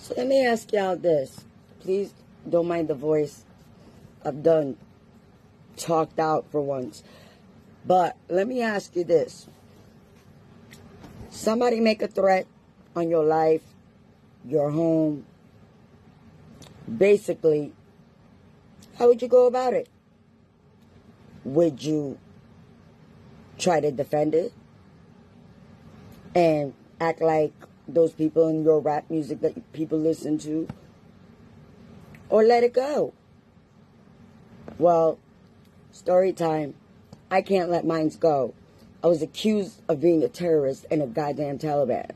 So let me ask y'all this. Please don't mind the voice. I've done talked out for once. But let me ask you this. Somebody make a threat on your life, your home. Basically, how would you go about it? Would you try to defend it and act like those people in your rap music that people listen to? Or let it go? Well, story time. I can't let mine go. I was accused of being a terrorist and a goddamn Taliban.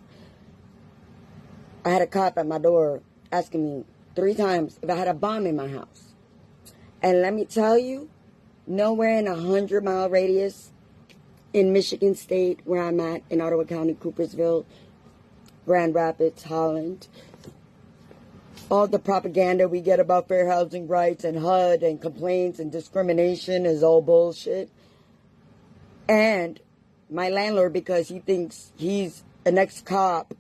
I had a cop at my door asking me 3 times if I had a bomb in my house. And let me tell you, nowhere in 100-mile radius in Michigan State, where I'm at, in Ottawa County, Coopersville, Grand Rapids, Holland, all the propaganda we get about fair housing rights and HUD and complaints and discrimination is all bullshit. And my landlord, because he thinks he's an ex-cop,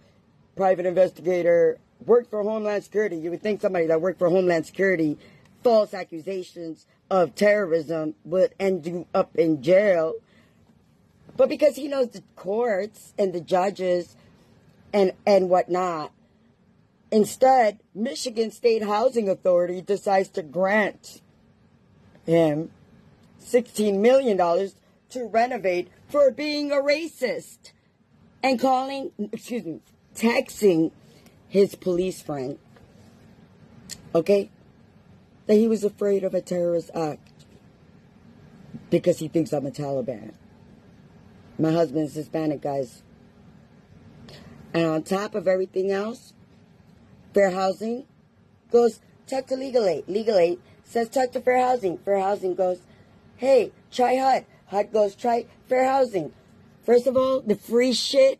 private investigator, worked for Homeland Security. You would think somebody that worked for Homeland Security, false accusations of terrorism would end you up in jail. But because he knows the courts and the judges and whatnot, instead, Michigan State Housing Authority decides to grant him $16 million to renovate for being a racist and texting his police friend, okay, that he was afraid of a terrorist act because he thinks I'm a Taliban. My husband's Hispanic, guys. And on top of everything else, fair housing goes, talk to Legal Aid. Legal Aid says, talk to fair housing. Fair housing goes, hey, try HUD. HUD goes, try fair housing. First of all, the free shit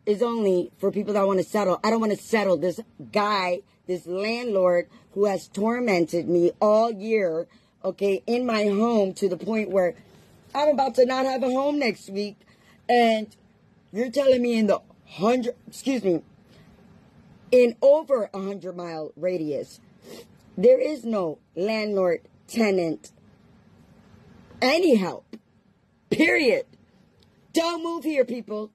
is only for people that want to settle. I don't want to settle. This guy, this landlord who has tormented me all year, okay, in my home to the point where I'm about to not have a home next week. And you're telling me in over 100-mile radius, there is no landlord-tenant any help. Period. Don't move here, people.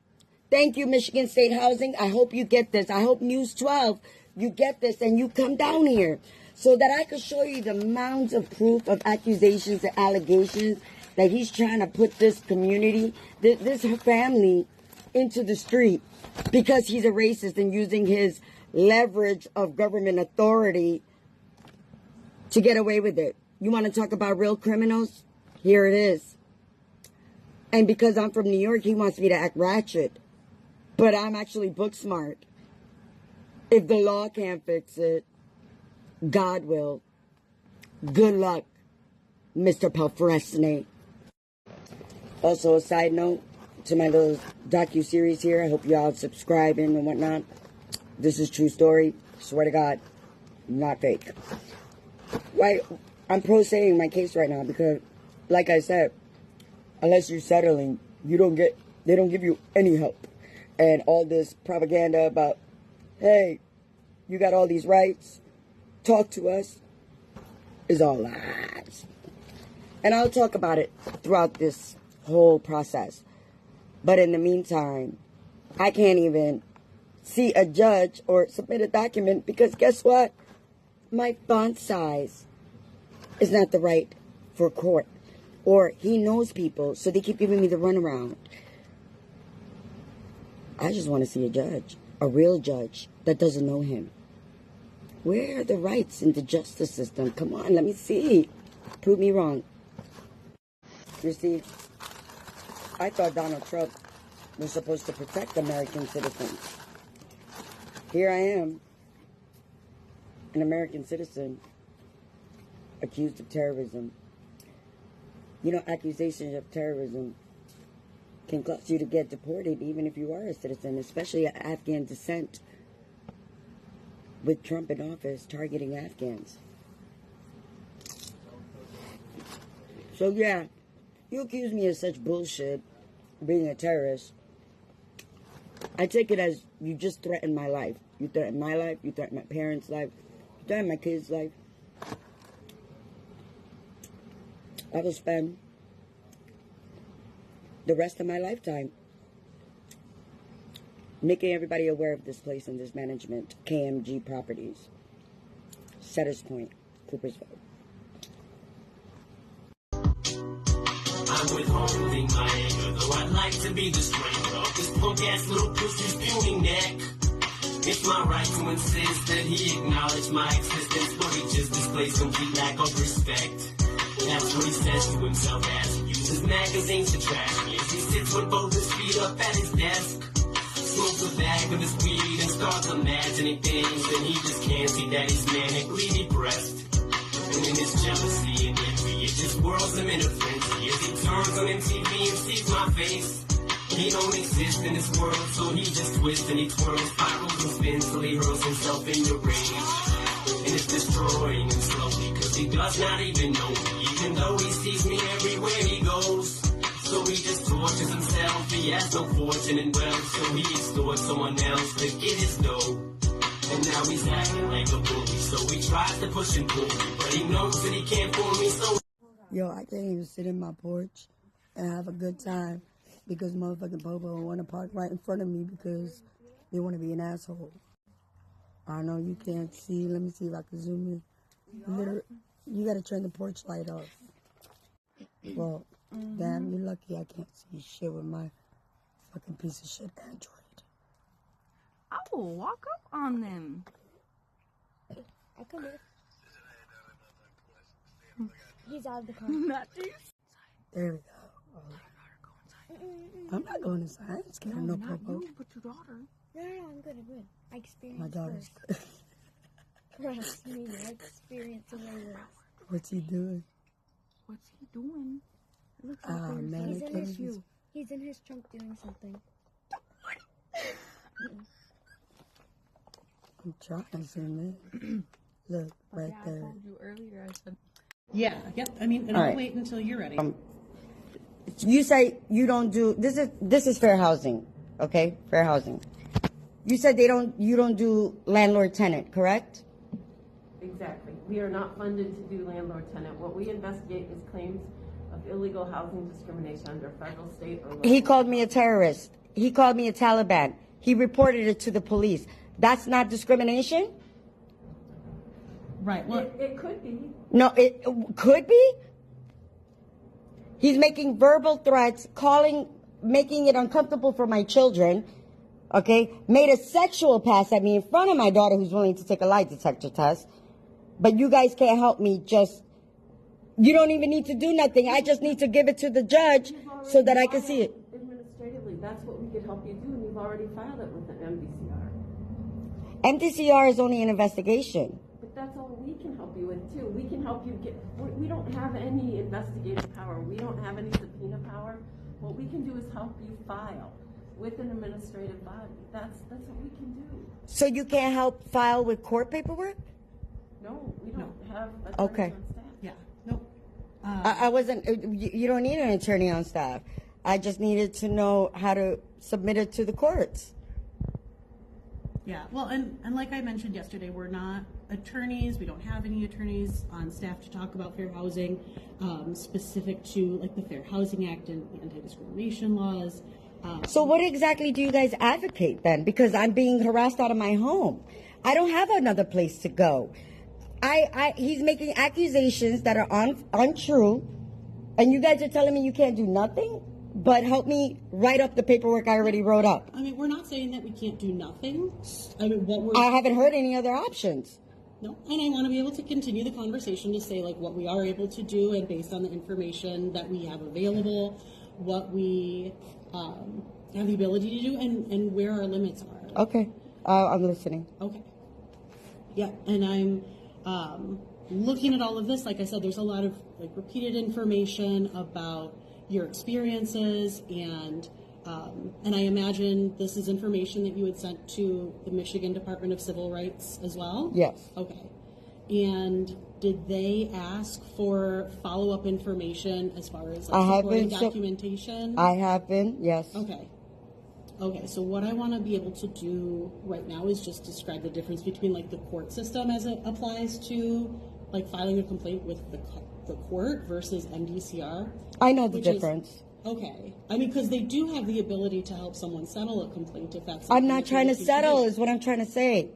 Thank you, Michigan State Housing. I hope you get this. I hope News 12, you get this and you come down here so that I could show you the mounds of proof of accusations and allegations that he's trying to put this community, this family, into the street because he's a racist and using his leverage of government authority to get away with it. You want to talk about real criminals? Here it is. And because I'm from New York, he wants me to act ratchet. But I'm actually book smart. If the law can't fix it, God will. Good luck, Mr. Palfresne. Also, a side note to my little docu-series here. I hope y'all subscribing and whatnot. This is true story. Swear to God, not fake. Why? I'm pro-saying my case right now because, like I said, unless you're settling, they don't give you any help. And all this propaganda about, hey, you got all these rights, talk to us, is all lies. And I'll talk about it throughout this whole process. But in the meantime, I can't even see a judge or submit a document because guess what? My font size is not the right for court. Or he knows people, so they keep giving me the runaround. I just want to see a judge, a real judge that doesn't know him. Where are the rights in the justice system? Come on, let me see. Prove me wrong. You see, I thought Donald Trump was supposed to protect American citizens. Here I am, an American citizen, accused of terrorism. You know, accusations of terrorism can cause you to get deported even if you are a citizen, especially of Afghan descent, with Trump in office targeting Afghans. So yeah, you accuse me of such bullshit, being a terrorist. I take it as you just threatened my life. You threatened my life. You threatened my parents' life. You threatened my kids' life. I will spend the rest of my lifetime making everybody aware of this place and this management. KMG Properties. Setters Point, Coopersville. I'm withholding my anger, though I'd like to be the stranger of this punk-ass little pussy's puny neck. It's my right to insist that he acknowledge my existence, but he just displays complete lack of respect. That's what he says to himself as he uses magazines to trash me, as he sits with both his feet up at his desk, smokes a bag of his weed and starts imagining things that he just can't see, that he's manically depressed. And in his jealousy and envy, it just whirls him in a frenzy as he turns on MTV and sees my face. He don't exist in this world, so he just twists and he twirls, spirals and spins till he hurls himself into rage. And it's destroying him slowly, cause he does not even know me, even though he sees me everywhere he goes. So he just tortures himself, he has no fortune and wealth, so he extorts someone else to get his dough. And now he's acting like a bully, so he tries to push and pull me, but he knows that he can't fool me, so... Yo, I can't even sit in my porch and have a good time because motherfucking Popo want to park right in front of me because they want to be an asshole. I know you can't see. Let me see if I can zoom in. You got to turn the porch light off. Well, damn, you're lucky I can't see shit with my fucking piece of shit Android. I will walk up on them. I come here. He's out of the car. Not these. There we go. I'm not going inside. I ain't scared of no Popo. You, but your daughter. No, I'm good. I experienced My daughter's good. Trust me, I experienced it way worse. What's he doing? What's he doing? Looks like man, he's I in can't his even- He's in his trunk doing something. I'm trying to zoom in. Look, right I there. told you earlier, I said... Yeah, yep. I mean, and All I'll right. wait until you're ready. You say you don't do this is fair housing, okay? Fair housing. You said you don't do landlord-tenant, correct? Exactly. We are not funded to do landlord-tenant. What we investigate is claims of illegal housing discrimination under federal, state, or local. He called me a terrorist. He called me a Taliban. He reported it to the police. That's not discrimination? Right. Well, It could be. No, it could be. He's making verbal threats, making it uncomfortable for my children, okay? Made a sexual pass at me in front of my daughter who's willing to take a lie detector test. But you guys can't help me you don't even need to do nothing. I just need to give it to the judge so that I can see it. Administratively, that's what we could help you do, and you've already filed it with the MDCR. MDCR is only an investigation. But that's all we can help you with, too. We can help you we don't have any investigative power. We don't have any subpoena power. What we can do is help you file with an administrative body. That's what we can do. So you can't help file with court paperwork? No, we don't have attorneys Okay. on staff. yeah. No. I wasn't, you don't need an attorney on staff. I just needed to know how to submit it to the courts. Yeah. Well, and like I mentioned yesterday, we're not attorneys. We don't have any attorneys on staff to talk about fair housing, specific to like the Fair Housing Act and the anti-discrimination laws. So what exactly do you guys advocate then? Because I'm being harassed out of my home. I don't have another place to go. He's making accusations that are untrue, and you guys are telling me you can't do nothing but help me write up the paperwork I already wrote up. I mean, we're not saying that we can't do nothing. I mean, I haven't heard any other options. No, and I want to be able to continue the conversation to say like what we are able to do, and based on the information that we have available, what we have the ability to do, and where our limits are. Okay, I'm listening. Okay. Yeah, and I'm looking at all of this. Like I said, there's a lot of like repeated information about your experiences, and I imagine this is information that you had sent to the Michigan Department of Civil Rights as well? Yes. Okay. And did they ask for follow-up information as far as like, supporting documentation? I have been, yes. Okay. Okay, so what I want to be able to do right now is just describe the difference between like the court system as it applies to like filing a complaint with the court versus MDCR. I know the difference. Okay. I mean, because they do have the ability to help someone settle a complaint if that's I'm not trying to settle, is what I'm trying to say.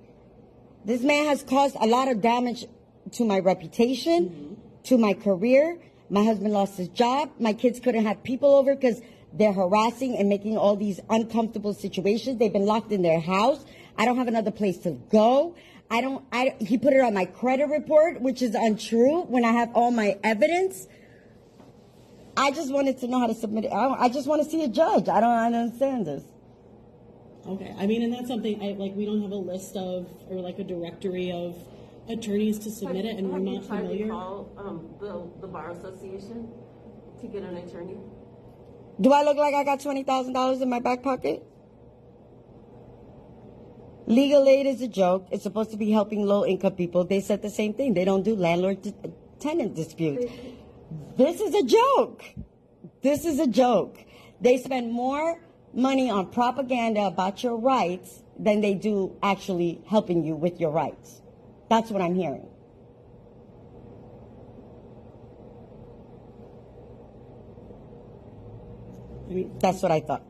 This man has caused a lot of damage to my reputation, to my career. My husband lost his job. My kids couldn't have people over because they're harassing and making all these uncomfortable situations. They've been locked in their house. I don't have another place to go. He put it on my credit report, which is untrue when I have all my evidence. I just wanted to know how to submit it. I just want to see a judge. I don't understand this. Okay. I mean, and that's something we don't have a list of, or like a directory of attorneys to submit it, and we're not familiar. Have you call the Bar Association to get an attorney? Do I look like I got $20,000 in my back pocket? Legal aid is a joke. It's supposed to be helping low-income people. They said the same thing. They don't do landlord-tenant disputes. This is a joke. This is a joke. They spend more money on propaganda about your rights than they do actually helping you with your rights. That's what I'm hearing. That's what I thought.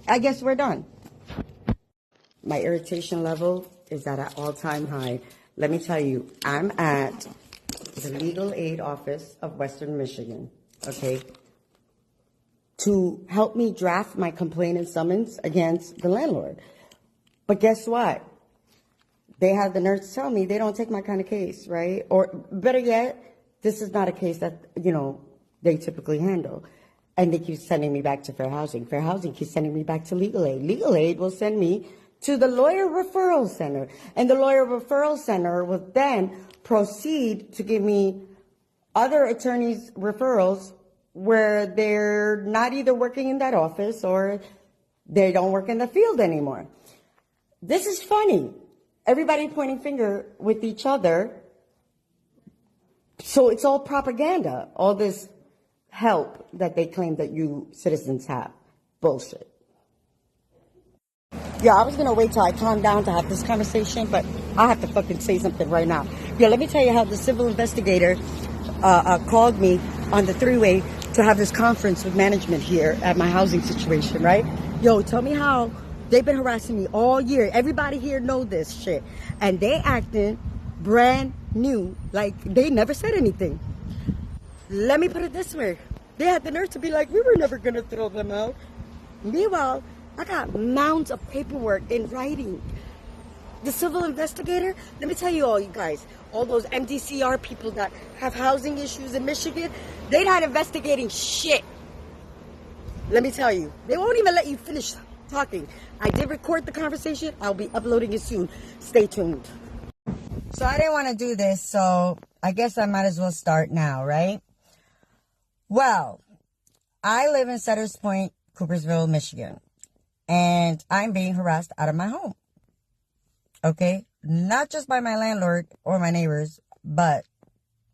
I guess we're done. My irritation level is at an all-time high. Let me tell you, I'm at the legal aid office of Western Michigan, okay, to help me draft my complaint and summons against the landlord. But guess what? They had the nerve to tell me they don't take my kind of case, right? Or better yet, this is not a case that, they typically handle. And they keep sending me back to Fair Housing. Fair Housing keeps sending me back to Legal Aid. Legal Aid will send me to the Lawyer Referral Center. And the Lawyer Referral Center will then proceed to give me other attorneys' referrals where they're not either working in that office or they don't work in the field anymore. This is funny. Everybody pointing finger with each other. So it's all propaganda, all this help that they claim that you citizens have. Bullshit. Yeah, I was going to wait till I calm down to have this conversation, but I have to fucking say something right now. Yeah, let me tell you how the civil investigator called me on the three-way to have this conference with management here at my housing situation, right? Yo, tell me how they've been harassing me all year. Everybody here know this shit. And they acting brand new, like they never said anything. Let me put it this way. They had the nerve to be like, we were never going to throw them out. Meanwhile, I got mounds of paperwork in writing. The civil investigator, let me tell you all, you guys, all those MDCR people that have housing issues in Michigan, they're not investigating shit. Let me tell you, they won't even let you finish talking. I did record the conversation. I'll be uploading it soon. Stay tuned. So I didn't want to do this, so I guess I might as well start now, right? Well, I live in Setters Point, Coopersville, Michigan, and I'm being harassed out of my home. Okay? Not just by my landlord or my neighbors, but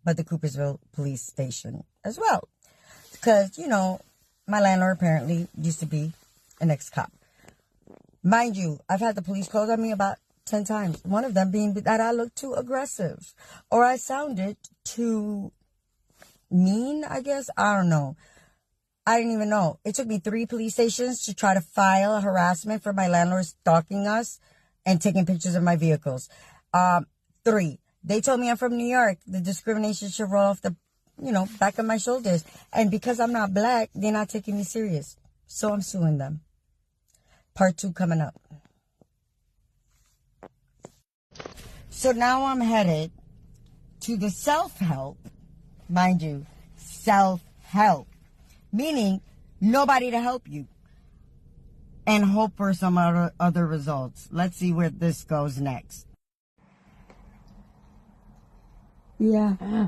the Coopersville police station as well. Because, my landlord apparently used to be an ex-cop. Mind you, I've had the police call on me about 10 times. One of them being that I looked too aggressive or I sounded too mean, I guess. I don't know. I didn't even know. It took me 3 police stations to try to file a harassment for my landlord stalking us and taking pictures of my vehicles. 3. They told me I'm from New York. The discrimination should roll off the, back of my shoulders. And because I'm not black, they're not taking me serious. So I'm suing them. Part 2 coming up. So now I'm headed to the self-help, mind you, self-help, meaning nobody to help you, and hope for some other results. Let's see where this goes next. Yeah,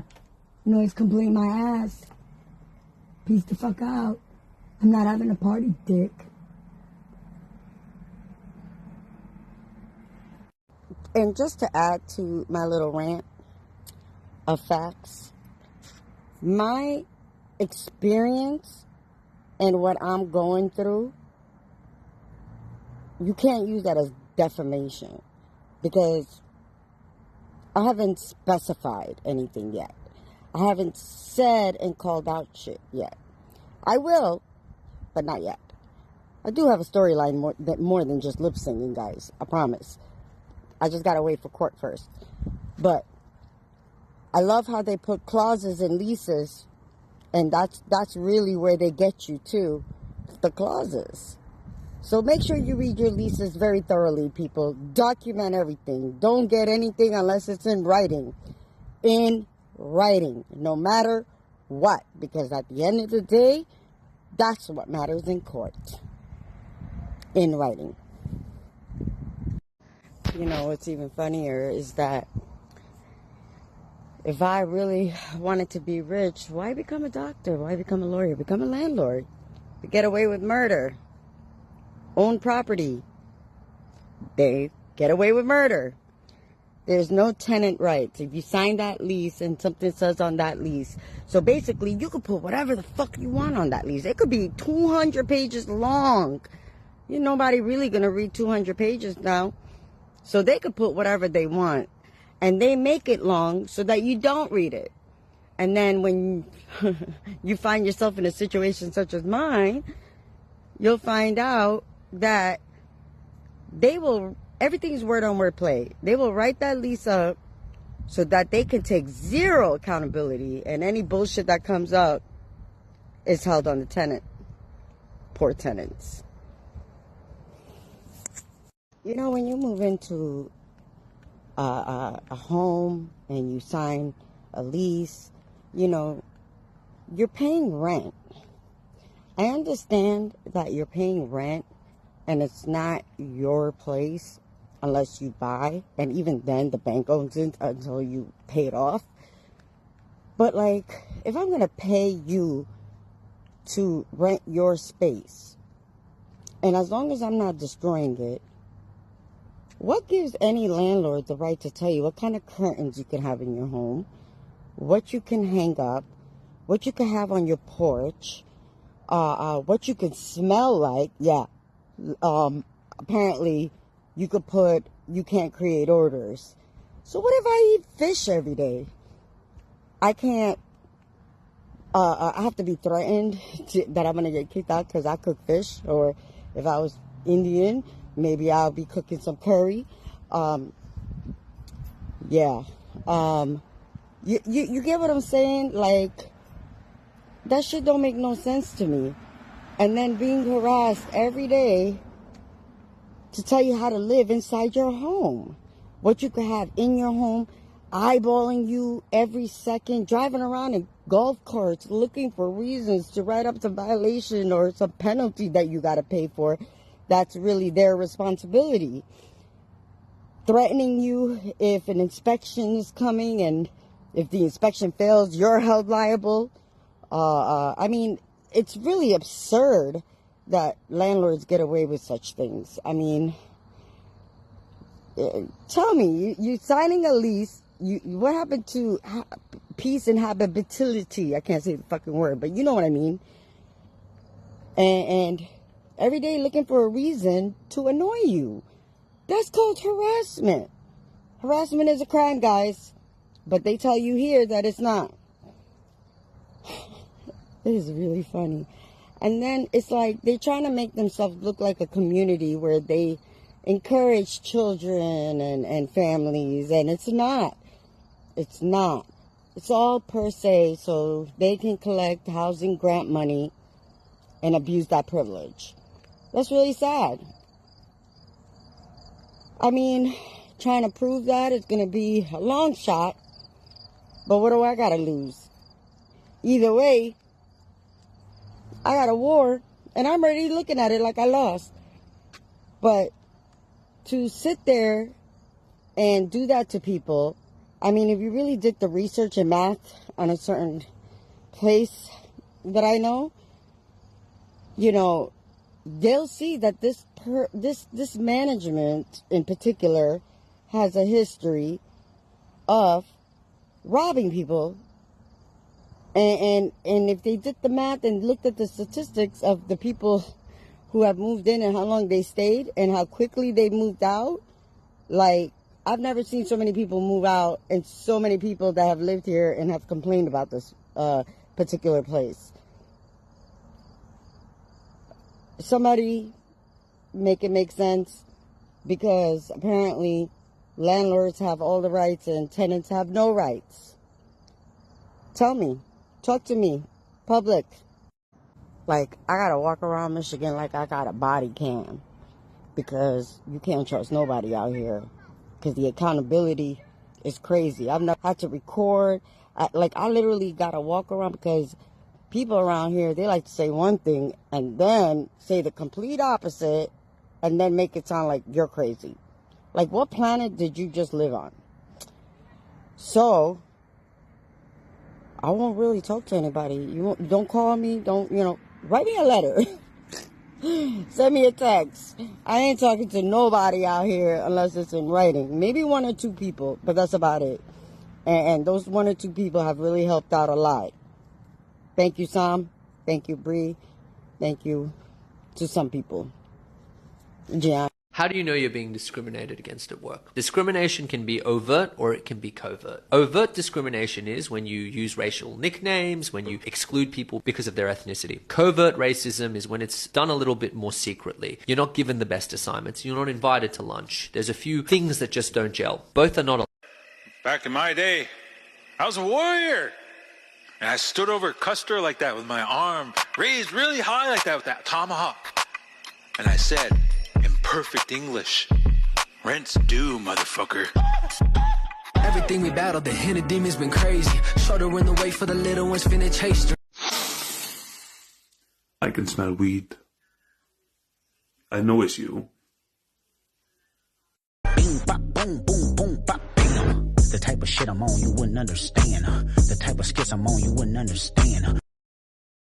noise complain my ass. Peace the fuck out. I'm not having a party, dick. And just to add to my little rant of facts, my experience and what I'm going through you can't use that as defamation because I haven't specified anything yet. I haven't said and called out shit yet. I will, but not yet. I do have a storyline more than just lip singing, guys. I promise. I just gotta wait for court first. But I love how they put clauses in leases, and that's really where they get you too, the clauses. So make sure you read your leases very thoroughly, people. Document everything. Don't get anything unless it's in writing. In writing, no matter what, because at the end of the day, that's what matters in court. In writing. You know, what's even funnier is that if I really wanted to be rich, why become a doctor? Why become a lawyer? Become a landlord. Get away with murder. Own property. They get away with murder. There's no tenant rights. If you sign that lease and something says on that lease. So basically, you could put whatever the fuck you want on that lease. It could be 200 pages long. You're nobody really going to read 200 pages now. So they could put whatever they want. And they make it long so that you don't read it. And then when you find yourself in a situation such as mine, you'll find out that everything's word on word play. They will write that lease up so that they can take zero accountability, and any bullshit that comes up is held on the tenant. Poor tenants. You know, when you move into a home and you sign a lease, you know, you're paying rent. I understand that you're paying rent and it's not your place unless you buy, and even then the bank owns it until you pay it off. But like, if I'm going to pay you to rent your space, and as long as I'm not destroying it, what gives any landlord the right to tell you what kind of curtains you can have in your home, what you can hang up, what you can have on your porch, what you can smell like? Yeah. Apparently you can't create odors. So what if I eat fish every day? I can't, I have to be threatened that I'm going to get kicked out because I cook fish. Or if I was Indian, maybe I'll be cooking some curry. Yeah. You get what I'm saying? Like, that shit don't make no sense to me. And then being harassed every day to tell you how to live inside your home. What you could have in your home, eyeballing you every second, driving around in golf carts, looking for reasons to write up some violation or some penalty that you got to pay for. That's really their responsibility. Threatening you if an inspection is coming, and if the inspection fails, you're held liable. I mean, it's really absurd that landlords get away with such things. I mean, tell me, you signing a lease, what happened to peace and habitability? I can't say the fucking word, but you know what I mean. And every day looking for a reason to annoy you. That's called harassment. Harassment is a crime, guys. But they tell you here that it's not. It is really funny. And then it's like they're trying to make themselves look like a community where they encourage children and families. And it's not. It's not. It's all per se so they can collect housing grant money and abuse that privilege. That's really sad. I mean, trying to prove that is going to be a long shot. But what do I got to lose? Either way, I got a war, and I'm already looking at it like I lost. But to sit there and do that to people, I mean, if you really did the research and math on a certain place that I know, you know, they'll see that this management in particular has a history of robbing people. And if they did the math and looked at the statistics of the people who have moved in and how long they stayed and how quickly they moved out. Like, I've never seen so many people move out and so many people that have lived here and have complained about this particular place. Somebody make it make sense, because apparently landlords have all the rights and tenants have no rights. Tell me. Talk to me. Public. Like, I gotta walk around Michigan like I got a body cam, because you can't trust nobody out here, because the accountability is crazy. I've never had to record. I literally gotta walk around, because people around here, they like to say one thing and then say the complete opposite and then make it sound like you're crazy. Like, what planet did you just live on? So, I won't really talk to anybody. Don't call me. Don't, write me a letter. Send me a text. I ain't talking to nobody out here unless it's in writing. Maybe one or two people, but that's about it. And those one or two people have really helped out a lot. Thank you, Sam. Thank you, Bree. Thank you to some people. Yeah. How do you know you're being discriminated against at work? Discrimination can be overt or it can be covert. Overt discrimination is when you use racial nicknames, when you exclude people because of their ethnicity. Covert racism is when it's done a little bit more secretly. You're not given the best assignments. You're not invited to lunch. There's a few things that just don't gel. Both are not. Back in my day, I was a warrior. And I stood over Custer like that with my arm raised really high like that with that tomahawk. And I said, in perfect English, rent's due, motherfucker. Everything we battled, the hidden demons been crazy. Shouldering the way for the little ones finna chase. I can smell weed. I know it's you. Bing, bop, boom, boom, boom, bop, bing. The type of shit I'm on, you wouldn't understand. The type of skits I'm on, you wouldn't understand.